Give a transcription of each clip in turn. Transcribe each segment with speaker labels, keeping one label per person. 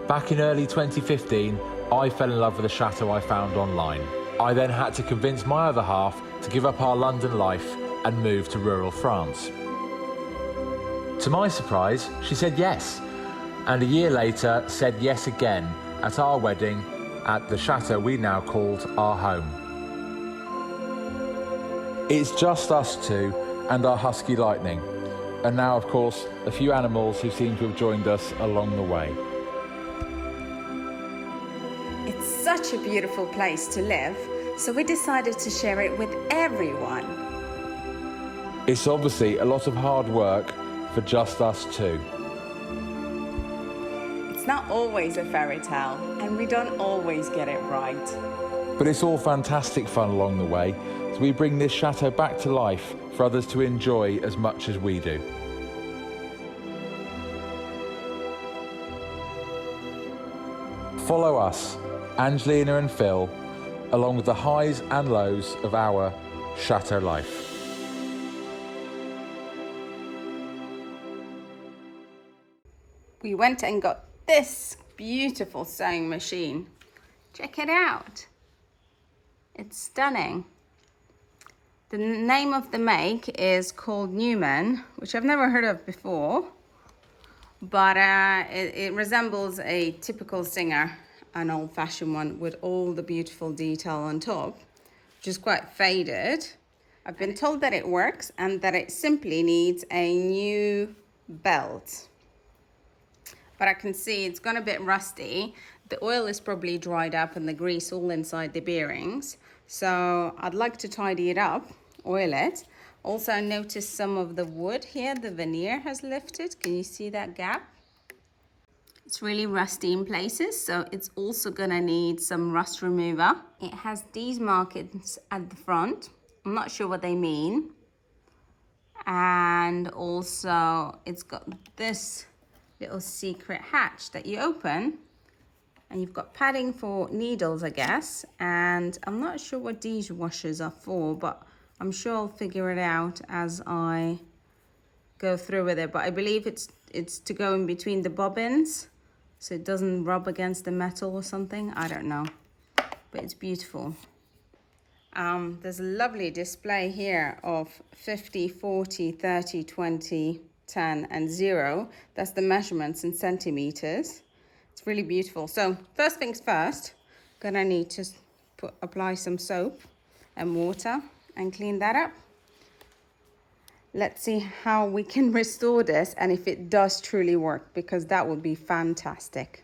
Speaker 1: Back in early 2015, I fell in love with a chateau I found online. I then had to convince my other half to give up our London life and move to rural France. To my surprise, she said yes, and a year later said yes again at our wedding at the chateau we now called our home. It's just us two and our husky Lightning, and now of course a few animals who seem to have joined us along the way.
Speaker 2: It's such a beautiful place to live, so we decided to share it with everyone.
Speaker 1: It's obviously a lot of hard work for just us two.
Speaker 2: It's not always a fairy tale, and we don't always get it right.
Speaker 1: But it's all fantastic fun along the way, so we bring this chateau back to life for others to enjoy as much as we do. Follow us, Angelina and Phil, along with the highs and lows of our chateau life.
Speaker 2: We went and got this beautiful sewing machine. Check it out. It's stunning. The name of the make is called Newman, which I've never heard of before, but it resembles a typical Singer, an old-fashioned one with all the beautiful detail on top, which is quite faded. I've been told that it works and that it simply needs a new belt. But I can see it's gone a bit rusty. The oil is probably dried up and the grease all inside the bearings. So I'd like to tidy it up, oil it. Also notice some of the wood here, the veneer has lifted. Can you see that gap? It's really rusty in places, so it's also gonna need some rust remover. It has these markings at the front. I'm not sure what they mean. And also it's got this little secret hatch that you open, and you've got padding for needles, I guess, and I'm not sure what these washers are for, but I'm sure I'll figure it out as I go through with it. But I believe it's to go in between the bobbins so it doesn't rub against the metal or something. I don't know, but it's beautiful. There's a lovely display here of 50, 40, 30, 20, 10 and 0. That's the measurements in centimeters. It's really beautiful. So first things first, gonna need to apply some soap and water and clean that up. Let's see how we can restore this and if it does truly work, because that would be fantastic.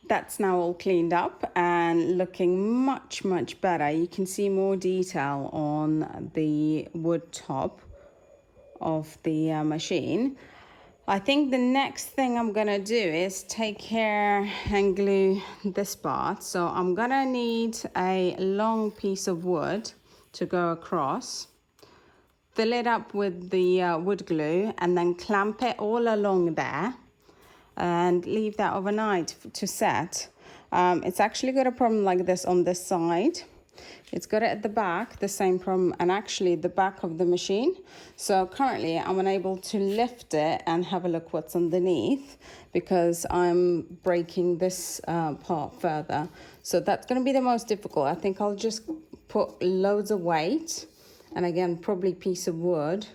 Speaker 2: That's now all cleaned up and looking much, much better. You can see more detail on the wood top of the machine. I think the next thing I'm gonna do is take care and glue this part. So I'm gonna need a long piece of wood to go across, fill it up with the wood glue and then clamp it all along there and leave that overnight to set. It's actually got a problem like this on this side. It's got it at the back, the same problem, and actually the back of the machine. So currently I'm unable to lift it and have a look what's underneath because I'm breaking this part further. So that's gonna be the most difficult. I think I'll just put loads of weight, and again, probably piece of wood,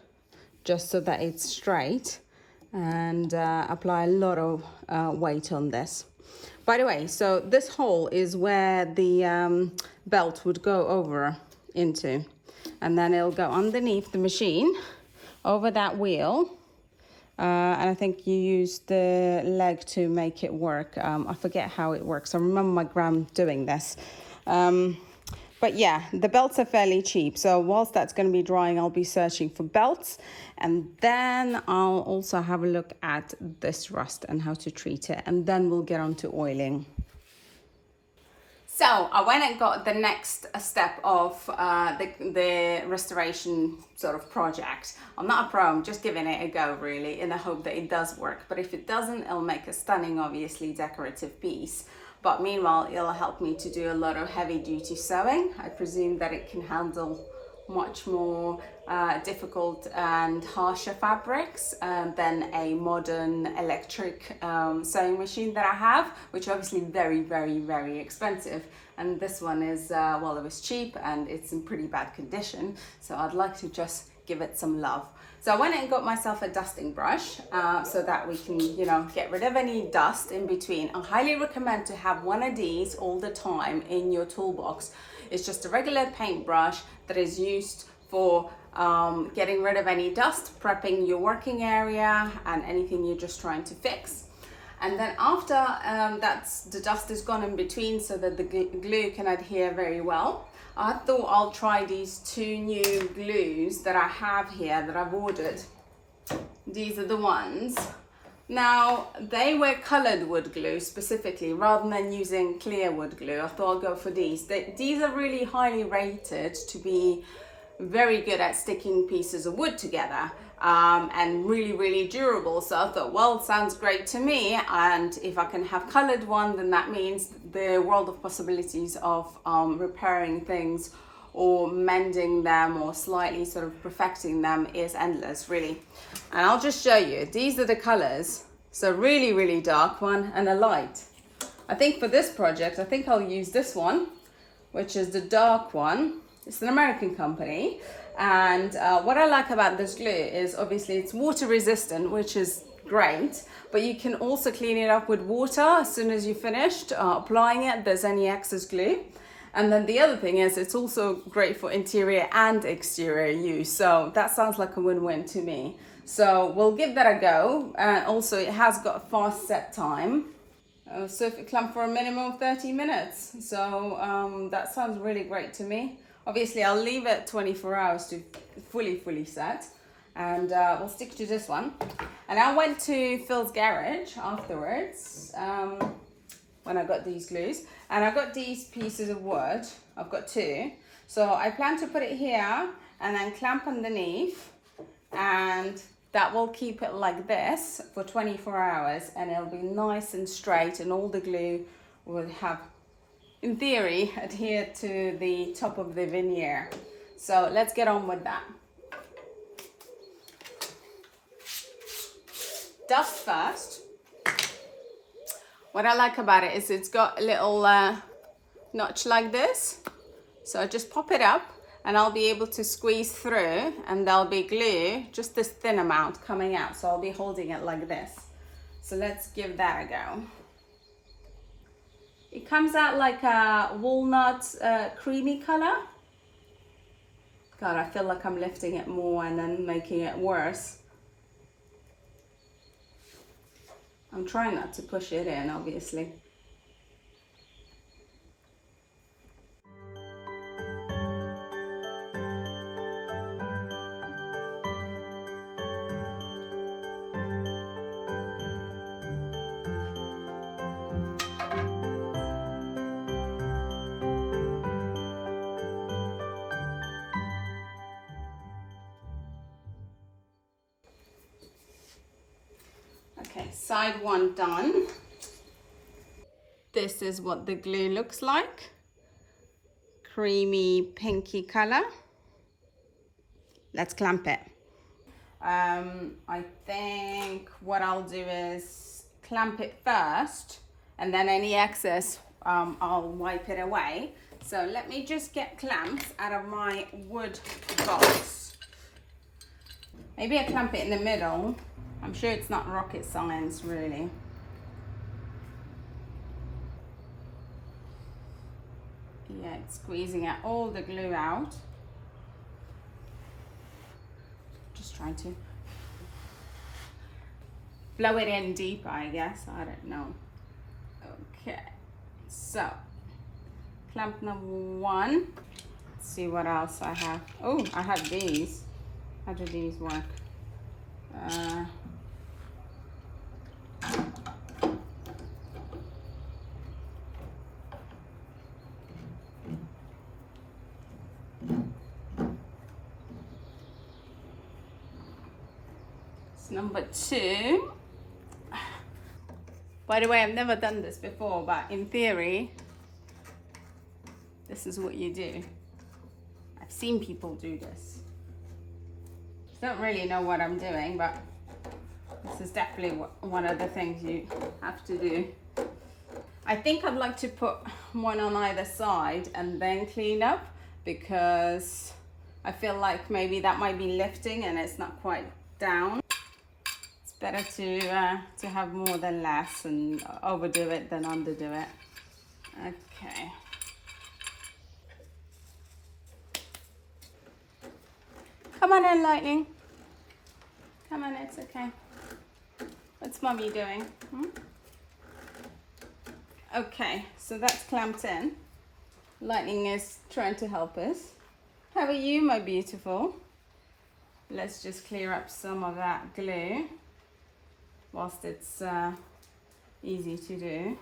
Speaker 2: just so that it's straight, and apply a lot of weight on this. By the way, so this hole is where the belt would go over into, and then it'll go underneath the machine over that wheel, and I think you use the leg to make it work. I forget how it works. I remember my gran doing this. But yeah, the belts are fairly cheap. So whilst that's going to be drying, I'll be searching for belts. And then I'll also have a look at this rust and how to treat it. And then we'll get on to oiling. So I went and got the next step of the restoration sort of project. I'm not a pro, I'm just giving it a go really in the hope that it does work. But if it doesn't, it'll make a stunning, obviously decorative piece. but meanwhile it'll help me to do a lot of heavy duty sewing. I presume that it can handle much more difficult and harsher fabrics than a modern electric sewing machine that I have, which obviously very, very, very expensive. And this one is, well, it was cheap and it's in pretty bad condition, so I'd like to just give it some love. So I went and got myself a dusting brush so that we can, you know, get rid of any dust in between. I highly recommend to have one of these all the time in your toolbox. It's just a regular paintbrush that is used for getting rid of any dust, prepping your working area and anything you're just trying to fix. And then after the dust is gone in between so that the glue can adhere very well, I thought I'll try these two new glues that I have here that I've ordered. These are the ones. Now, they were colored wood glue specifically, rather than using clear wood glue. I thought I'll go for these. These are really highly rated to be very good at sticking pieces of wood together and really, really durable. So I thought, well, it sounds great to me. And if I can have colored one, then that means the world of possibilities of repairing things or mending them or slightly sort of perfecting them is endless, really. And I'll just show you. These are the colors. So really, really dark one and a light. I think for this project, I think I'll use this one, which is the dark one. It's an American company. And what I like about this glue is obviously it's water resistant, which is great, but you can also clean it up with water as soon as you finished applying it. There's any excess glue. And then the other thing is it's also great for interior and exterior use. So that sounds like a win-win to me. So we'll give that a go. And also it has got a fast set time. So if it clamp for a minimum of 30 minutes. So that sounds really great to me. Obviously I'll leave it 24 hours to fully set. And we'll stick to this one. And I went to Phil's garage afterwards when I got these glues. And I got these pieces of wood. I've got two. So I plan to put it here and then clamp underneath. And that will keep it like this for 24 hours. And it'll be nice and straight. And all the glue will have, in theory, adhere to the top of the veneer. So let's get on with that. Dust first. What I like about it is it's got a little notch like this. So I just pop it up and I'll be able to squeeze through and there'll be glue, just this thin amount coming out. So I'll be holding it like this. So let's give that a go. It comes out like a walnut creamy color. God, I feel like I'm lifting it more and then making it worse. I'm trying not to push it in, obviously. Okay, side one done. This is what the glue looks like. Creamy pinky color. Let's clamp it. I think what I'll do is clamp it first and then any excess I'll wipe it away. So let me just get clamps out of my wood box. Maybe I clamp it in the middle. I'm sure it's not rocket science, really. Yeah, it's squeezing out all the glue out. Just trying to blow it in deeper, I guess. I don't know. Okay, so clamp number one. Let's see what else I have. Oh, I have these. How do these work? Number two. What By the way, I've never done this before, but in theory, this is what you do. I've seen people do this. Don't really know what I'm doing, but this is definitely one of the things you have to do. I think I'd like to put one on either side and then clean up, because I feel like maybe that might be lifting and it's not quite down. It's better to have more than less, and overdo it than underdo it. Okay. Come on in, Lightning. Come on, it's okay. What's Mummy doing? Okay, so that's clamped in. Lightning is trying to help us. How are you, my beautiful? Let's just clear up some of that glue whilst it's easy to do.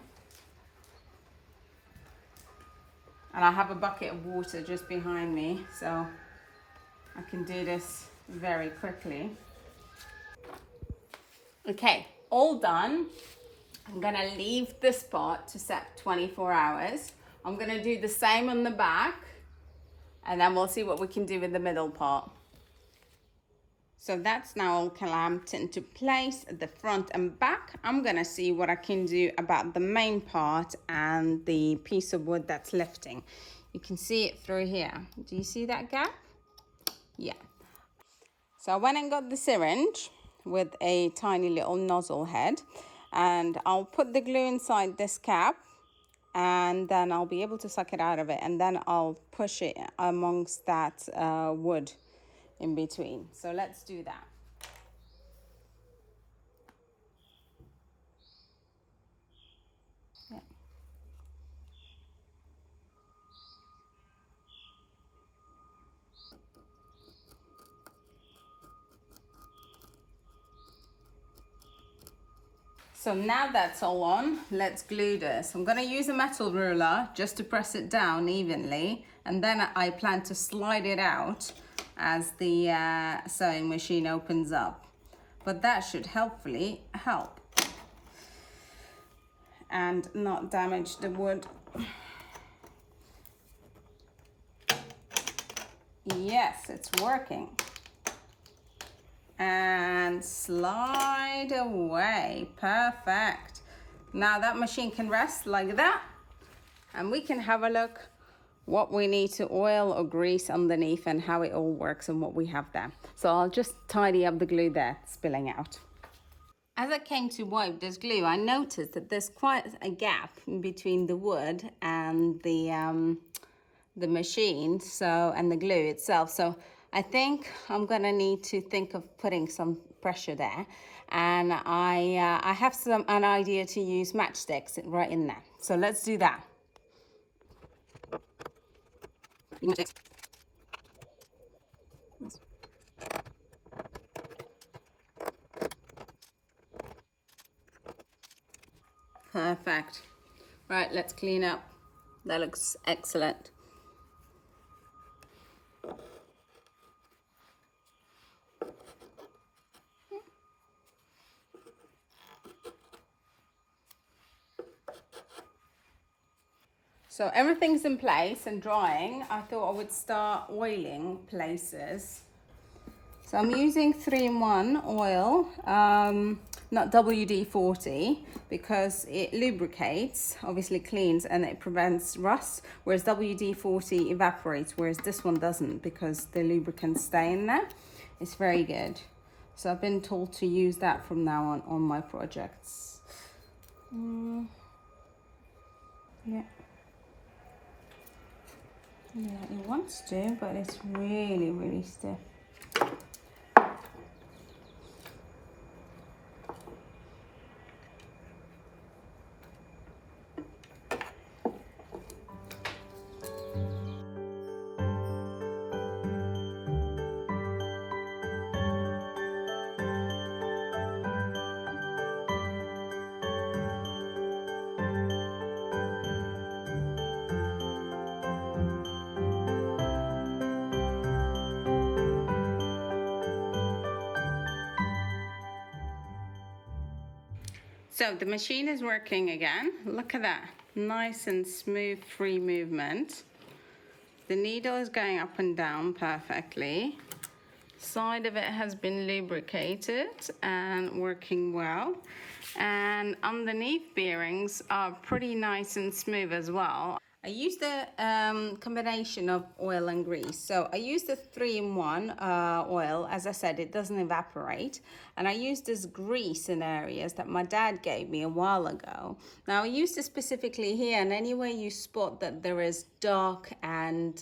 Speaker 2: And I have a bucket of water just behind me, so I can do this very quickly. Okay, all done. I'm gonna leave this part to set 24 hours. I'm gonna do the same on the back, and then we'll see what we can do with the middle part. So that's now all clamped into place at the front and back. I'm gonna see what I can do about the main part and the piece of wood that's lifting. You can see it through here. Do you see that gap? Yeah. So I went and got the syringe with a tiny little nozzle head, and I'll put the glue inside this cap, and then I'll be able to suck it out of it, and then I'll push it amongst that wood in between. So let's do that. Yeah. So now that's all on, let's glue this. I'm gonna use a metal ruler just to press it down evenly, and then I plan to slide it out as the sewing machine opens up. But that should hopefully help and not damage the wood. Yes, it's working. And slide away. Perfect. Now that machine can rest like that, and we can have a look what we need to oil or grease underneath and how it all works and what we have there. So I'll just tidy up the glue there spilling out. As I came to wipe this glue, I noticed that there's quite a gap in between the wood and the machine, and the glue itself. So I think I'm gonna need to think of putting some pressure there, and I have an idea to use matchsticks right in there. So let's do that. Perfect. Right, let's clean up. That looks excellent. So everything's in place and drying. I thought I would start oiling places. So I'm using 3-in-1 oil, not WD-40, because it lubricates, obviously cleans, and it prevents rust, whereas WD-40 evaporates, whereas this one doesn't, because the lubricants stay in there. It's very good. So I've been told to use that from now on my projects. Yeah. Yeah, it wants to, but it's really, really stiff. So the machine is working again. Look at that, nice and smooth, free movement. The needle is going up and down perfectly. Side of it has been lubricated and working well. And underneath bearings are pretty nice and smooth as well. I used a combination of oil and grease. So I used the 3-in-1 oil. As I said, it doesn't evaporate. And I used this grease in areas that my dad gave me a while ago. Now I used it specifically here, and anywhere you spot that there is dark and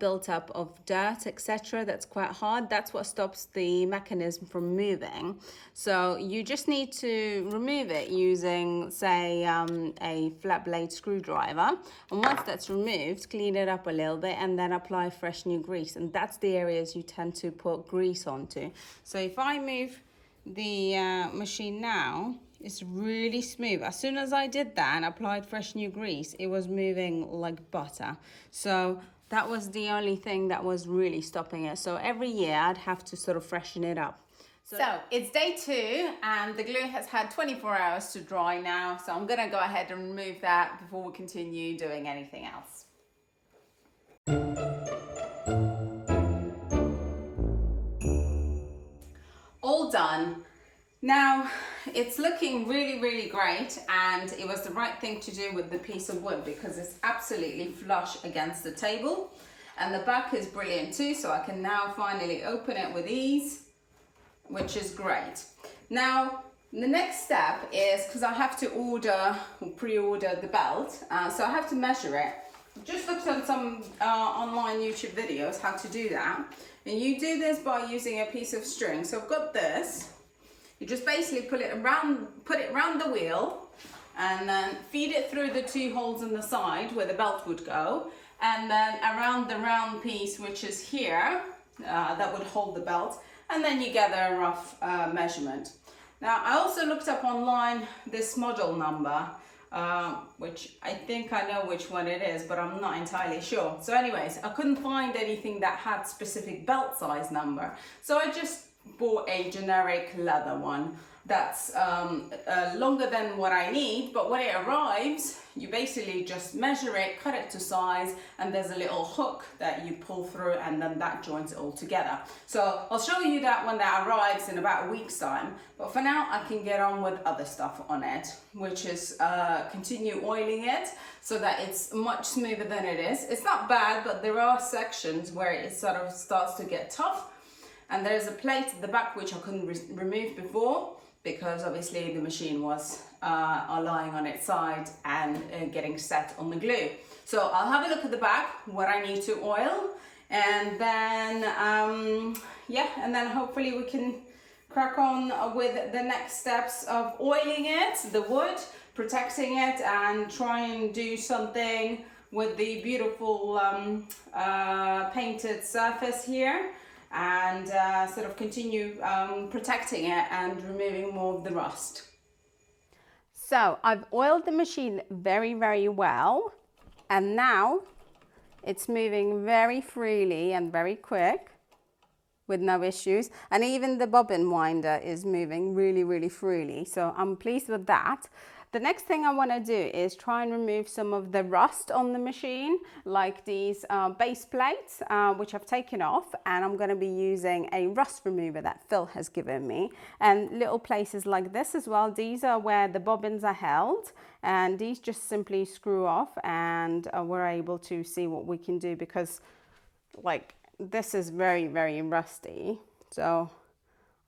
Speaker 2: built up of dirt, etc., that's quite hard, that's what stops the mechanism from moving. So you just need to remove it using, say, a flat blade screwdriver, and once that's removed, clean it up a little bit and then apply fresh new grease. And that's the areas you tend to put grease onto. So if I move the machine now, it's really smooth. As soon as I did that and applied fresh new grease, it was moving like butter. So that was the only thing that was really stopping it. So every year I'd have to sort of freshen it up. So it's day 2 and the glue has had 24 hours to dry now. So I'm gonna go ahead and remove that before we continue doing anything else. All done. Now, it's looking really, really great, and it was the right thing to do with the piece of wood because it's absolutely flush against the table, and the back is brilliant too, so I can now finally open it with ease, which is great. Now, the next step is, because I have to order or pre-order the belt, so I have to measure it. I've just looked at some online YouTube videos how to do that, and you do this by using a piece of string. So I've got this. You just basically put it around the wheel and then feed it through the 2 holes in the side where the belt would go, and then around the round piece, which is here, that would hold the belt, and then you get a rough measurement. Now, I also looked up online this model number, which I think I know which one it is, but I'm not entirely sure. So anyways, I couldn't find anything that had specific belt size number. So I just bought a generic leather one that's longer than what I need, but when it arrives, you basically just measure it, cut it to size, and there's a little hook that you pull through, and then that joins it all together. So I'll show you that when that arrives in about a week's time, but for now I can get on with other stuff on it, which is continue oiling it so that it's much smoother than it is. It's not bad, but there are sections where it sort of starts to get tough. And there's a plate at the back which I couldn't remove before because obviously the machine was lying on its side and getting set on the glue. So I'll have a look at the back, what I need to oil, and then yeah, and then hopefully we can crack on with the next steps of oiling it, the wood, protecting it, and try and do something with the beautiful painted surface here, and sort of continue protecting it and removing more of the rust. So I've oiled the machine very, very well, and now it's moving very freely and very quick with no issues, and even the bobbin winder is moving really, really freely, so I'm pleased with that. The next thing I want to do is try and remove some of the rust on the machine, like these base plates, which I've taken off, and I'm going to be using a rust remover that Phil has given me. And little places like this as well, these are where the bobbins are held, and these just simply screw off, and we're able to see what we can do, because like this is very, very rusty. So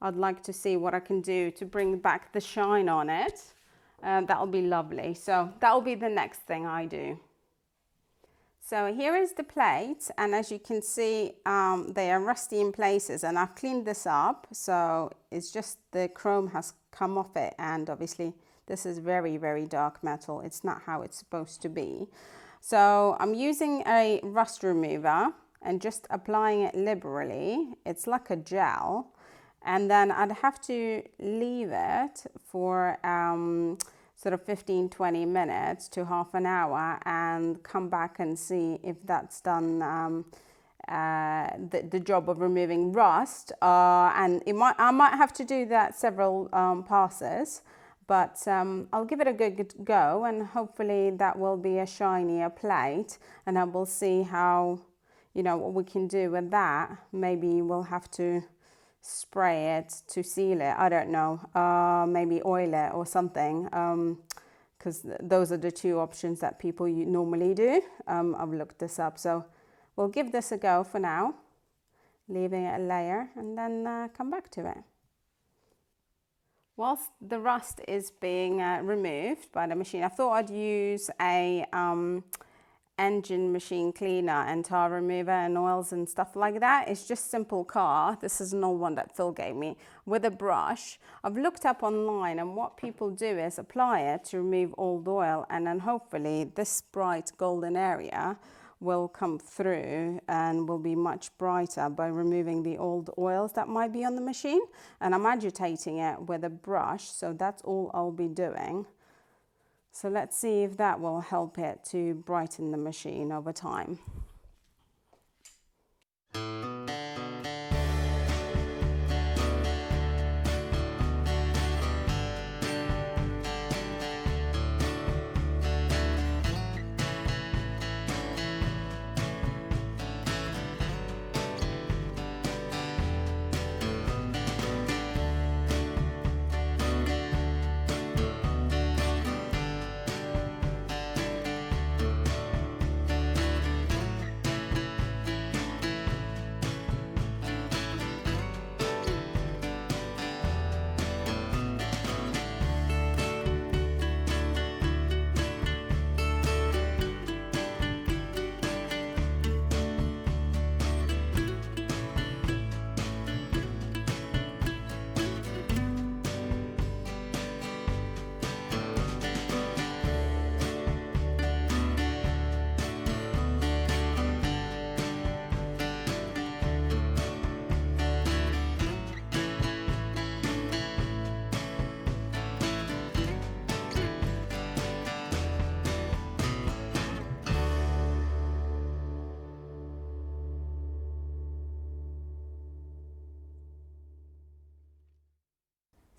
Speaker 2: I'd like to see what I can do to bring back the shine on it. That'll be lovely. So that'll be the next thing I do. So here is the plate, and as you can see, they are rusty in places, and I've cleaned this up. So it's just the chrome has come off it, and obviously this is very, very dark metal. It's not how it's supposed to be. So I'm using a rust remover and just applying it liberally. It's like a gel. And then I'd have to leave it for sort of 15-20 minutes to half an hour and come back and see if that's done the job of removing rust, and I might have to do that several passes, but I'll give it a good go, and hopefully that will be a shinier plate, and then we'll see how, you know, what we can do with that. Maybe we'll have to spray it to seal it, I don't know, maybe oil it or something, because those are the two options that people normally do. I've looked this up, so we'll give this a go for now, leaving it a layer, and then come back to it. Whilst the rust is being removed by the machine, I thought I'd use a engine machine cleaner and tar remover and oils and stuff like that. It's just simple car. This is an old one that Phil gave me, with a brush. I've looked up online, and what people do is apply it to remove old oil, and then hopefully this bright golden area will come through and will be much brighter by removing the old oils that might be on the machine. And I'm agitating it with a brush, so that's all I'll be doing. So let's see if that will help it to brighten the machine over time.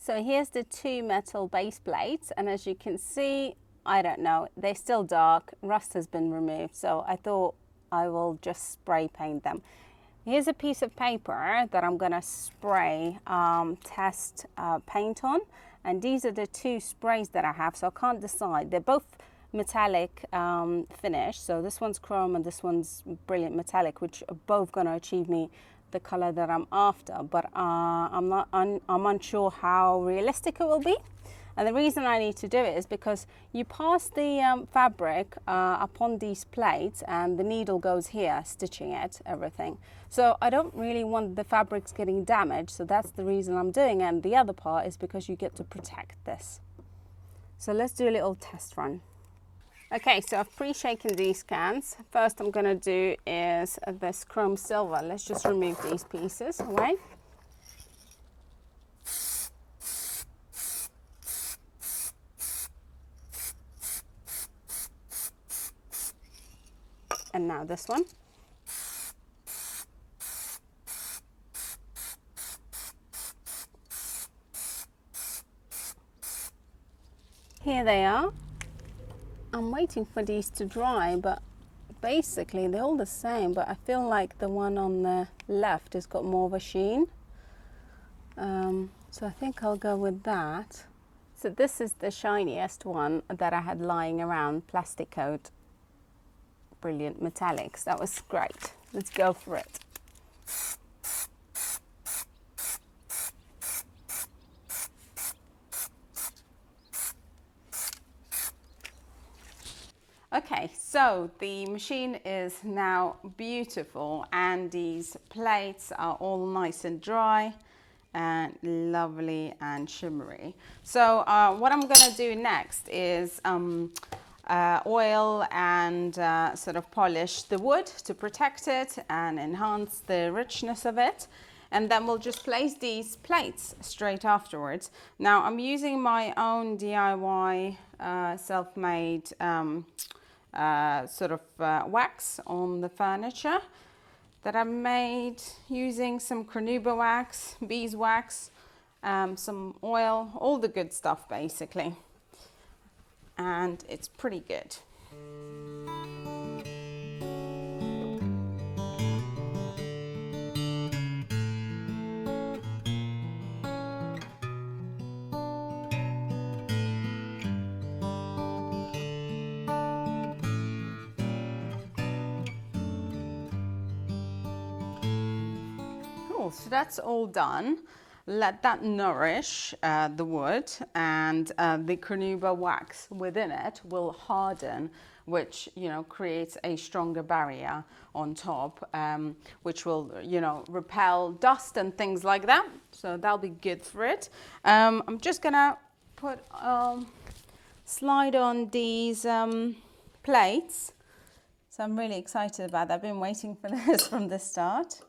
Speaker 2: So here's the two metal base plates, and as you can see, I don't know, they're still dark, rust has been removed, so I thought I will just spray paint them. Here's a piece of paper that I'm gonna spray test paint on, and these are the two sprays that I have, so I can't decide. They're both metallic finish, so this one's chrome and this one's brilliant metallic, which are both gonna achieve me the color that I'm after, but I'm unsure how realistic it will be. And the reason I need to do it is because you pass the fabric upon these plates, and the needle goes here, stitching it, everything. So I don't really want the fabrics getting damaged, so that's the reason I'm doing it. And the other part is because you get to protect this. So let's do a little test run. Okay, so I've pre-shaken these cans. First I'm gonna do is this chrome silver. Let's just remove these pieces away. And now this one. Here they are. I'm waiting for these to dry, but basically they're all the same, but I feel like the one on the left has got more of a sheen. So I think I'll go with that. So this is the shiniest one that I had lying around, plastic coat, brilliant metallics. That was great. Let's go for it. Okay, so the machine is now beautiful, and these plates are all nice and dry and lovely and shimmery. So what I'm gonna do next is oil and sort of polish the wood to protect it and enhance the richness of it. And then we'll just place these plates straight afterwards. Now I'm using my own DIY self-made sort of wax on the furniture. that I made using some carnauba wax, beeswax, some oil, all the good stuff basically. And it's pretty good. Cool, so that's all done. Let that nourish the wood, and the carnauba wax within it will harden, which, you know, creates a stronger barrier on top, which will, you know, repel dust and things like that. So that'll be good for it. I'm just gonna put slide on these plates. So I'm really excited about that. I've been waiting for this from the start.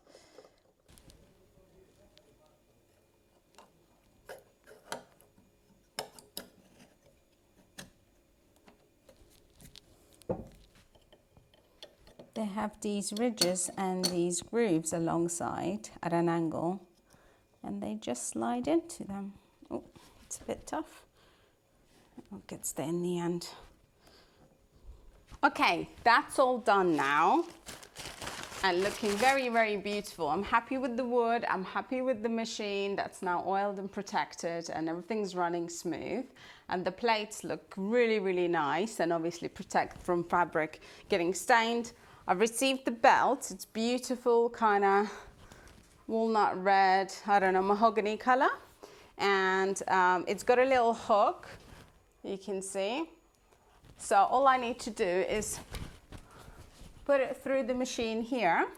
Speaker 2: They have these ridges and these grooves alongside at an angle, and they just slide into them. Oh, it's a bit tough. It gets there in the end. Okay, that's all done now and looking very, very beautiful. I'm happy with the wood. I'm happy with the machine that's now oiled and protected, and everything's running smooth. And the plates look really, really nice, and obviously protect from fabric getting stained. I've received the belt. It's beautiful, kind of walnut red, I don't know, mahogany color. And it's got a little hook, you can see. So all I need to do is put it through the machine here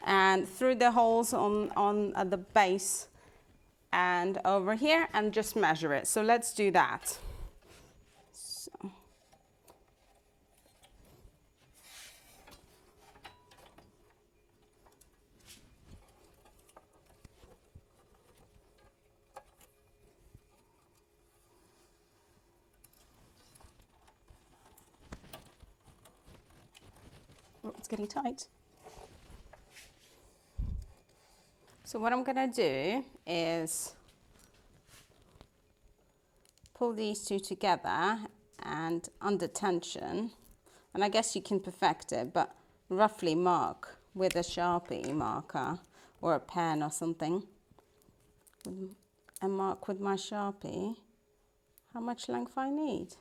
Speaker 2: and through the holes on the base and over here, and just measure it. So let's do that. So. Oh, it's getting tight. So what I'm gonna do is pull these two together and under tension, and I guess you can perfect it, but roughly mark with a Sharpie marker or a pen or something, and mark with my Sharpie how much length I need.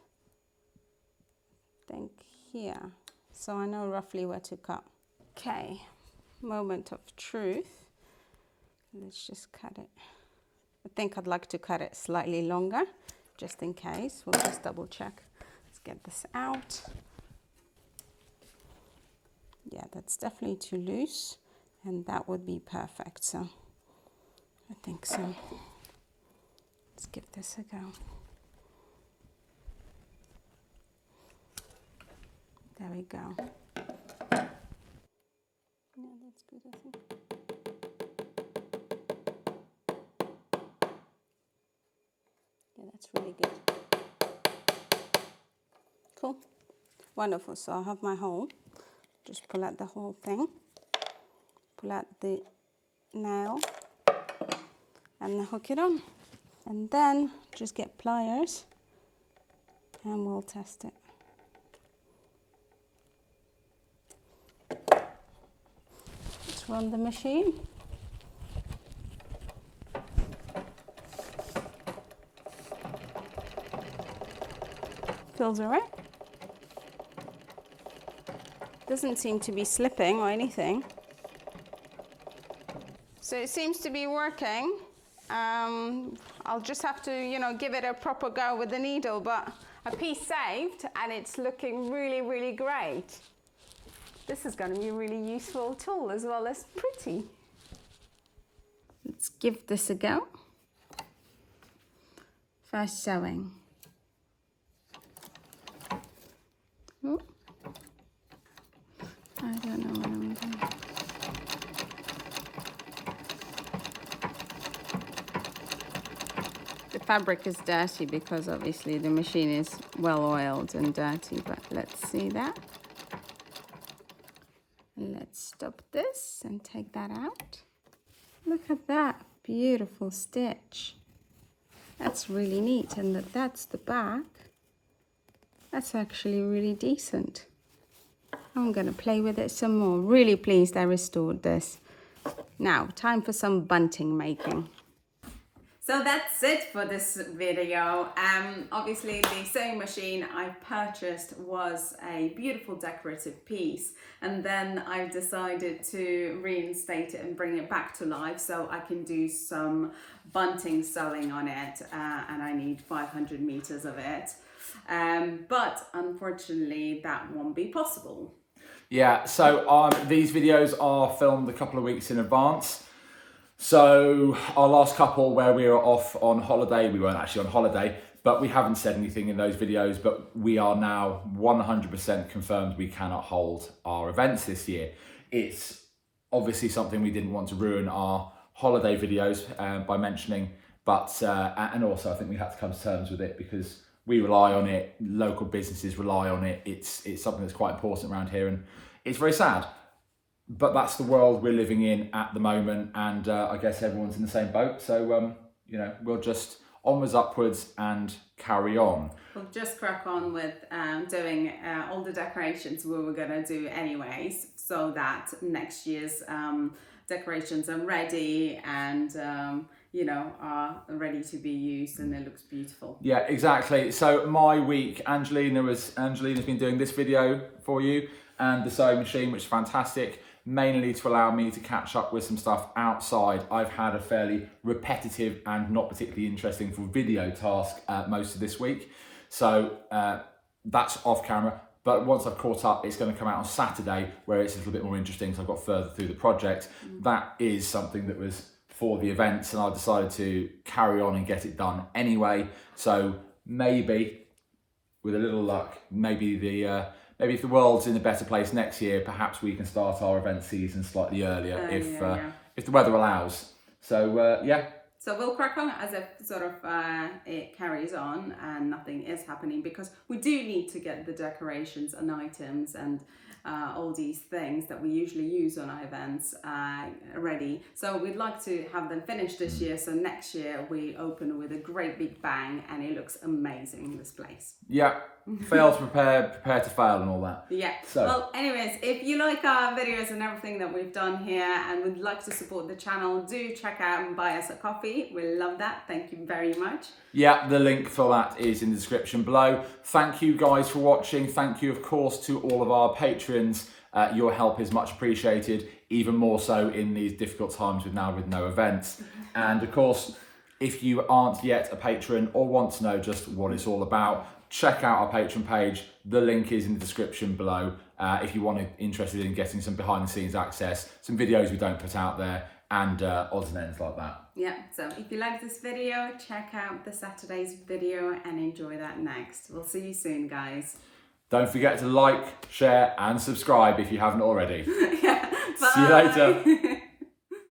Speaker 2: I think here, so I know roughly where to cut. Okay, moment of truth. Let's just cut it. I think I'd like to cut it slightly longer, just in case. We'll just double check. Let's get this out. Yeah, that's definitely too loose, and that would be perfect. So I think so. Let's give this a go. There we go. Yeah, that's good, I think. Yeah, that's really good. Cool. Wonderful. So I have my hole. Just pull out the whole thing. Pull out the nail and hook it on. And then just get pliers and we'll test it. Let's run the machine. Feels all right. Doesn't seem to be slipping or anything. So it seems to be working. I'll just have to, you know, give it a proper go with the needle, but a piece saved and it's looking really, really great. This is going to be a really useful tool as well as pretty. Let's give this a go. First sewing. Oh. I don't know what I'm doing. The fabric is dirty because obviously the machine is well oiled and dirty, but let's see that. Let's stop this and take that out. Look at that beautiful stitch. That's really neat, and that's the back. That's actually really decent. I'm gonna play with it some more. Really pleased I restored this. Now, time for some bunting making. So that's it for this video. Obviously the sewing machine I purchased was a beautiful decorative piece, and then I've decided to reinstate it and bring it back to life so I can do some bunting sewing on it, and I need 500 meters of it. But unfortunately that won't be possible.
Speaker 3: Yeah, so these videos are filmed a couple of weeks in advance. So our last couple where we were off on holiday, we weren't actually on holiday, but we haven't said anything in those videos, but we are now 100% confirmed we cannot hold our events this year. It's obviously something we didn't want to ruin our holiday videos by mentioning, but and also I think we had to come to terms with it because we rely on it, local businesses rely on it. It's something that's quite important around here, and it's very sad. But that's the world we're living in at the moment, and I guess everyone's in the same boat. So, you know, we'll just onwards, upwards, and carry on.
Speaker 2: We'll just crack on with doing all the decorations we were going to do anyways, so that next year's decorations are ready and, you know, are ready to be used, and it looks beautiful.
Speaker 3: Yeah, exactly. So my week, Angelina's been doing this video for you and the sewing machine, which is fantastic. Mainly to allow me to catch up with some stuff outside. I've had a fairly repetitive and not particularly interesting for video task most of this week. So that's off camera. But once I've caught up, it's going to come out on Saturday where it's a little bit more interesting. So I've got further through the project. That is something that was for the events, and I decided to carry on and get it done anyway. So maybe, with a little luck, maybe if the world's in a better place next year, perhaps we can start our event season slightly earlier if the weather allows. So yeah.
Speaker 2: So we'll crack on as if sort of it carries on and nothing is happening, because we do need to get the decorations and items and all these things that we usually use on our events ready. So we'd like to have them finished this year, so next year we open with a great big bang and it looks amazing, this place.
Speaker 3: Yeah, fail to prepare to fail and all that.
Speaker 2: Yeah.
Speaker 3: So.
Speaker 2: Well, anyways, if you like our videos and everything that we've done here and would like to support the channel, do check out and buy us a coffee. We love that. Thank you very much.
Speaker 3: Yeah, the link for that is in the description below. Thank you guys for watching. Thank you, of course, to all of our patrons. Your help is much appreciated, even more so in these difficult times with no events. And of course, if you aren't yet a patron or want to know just what it's all about, check out our Patreon page. The link is in the description below. If you want interested in getting some behind the scenes access, some videos we don't put out there, and odds and ends like that.
Speaker 2: Yeah, so if you like this video, check out the Saturday's video and enjoy that next. We'll see you soon, guys.
Speaker 3: Don't forget to like, share, and subscribe if you haven't already.
Speaker 2: Yeah, bye.
Speaker 3: See you later.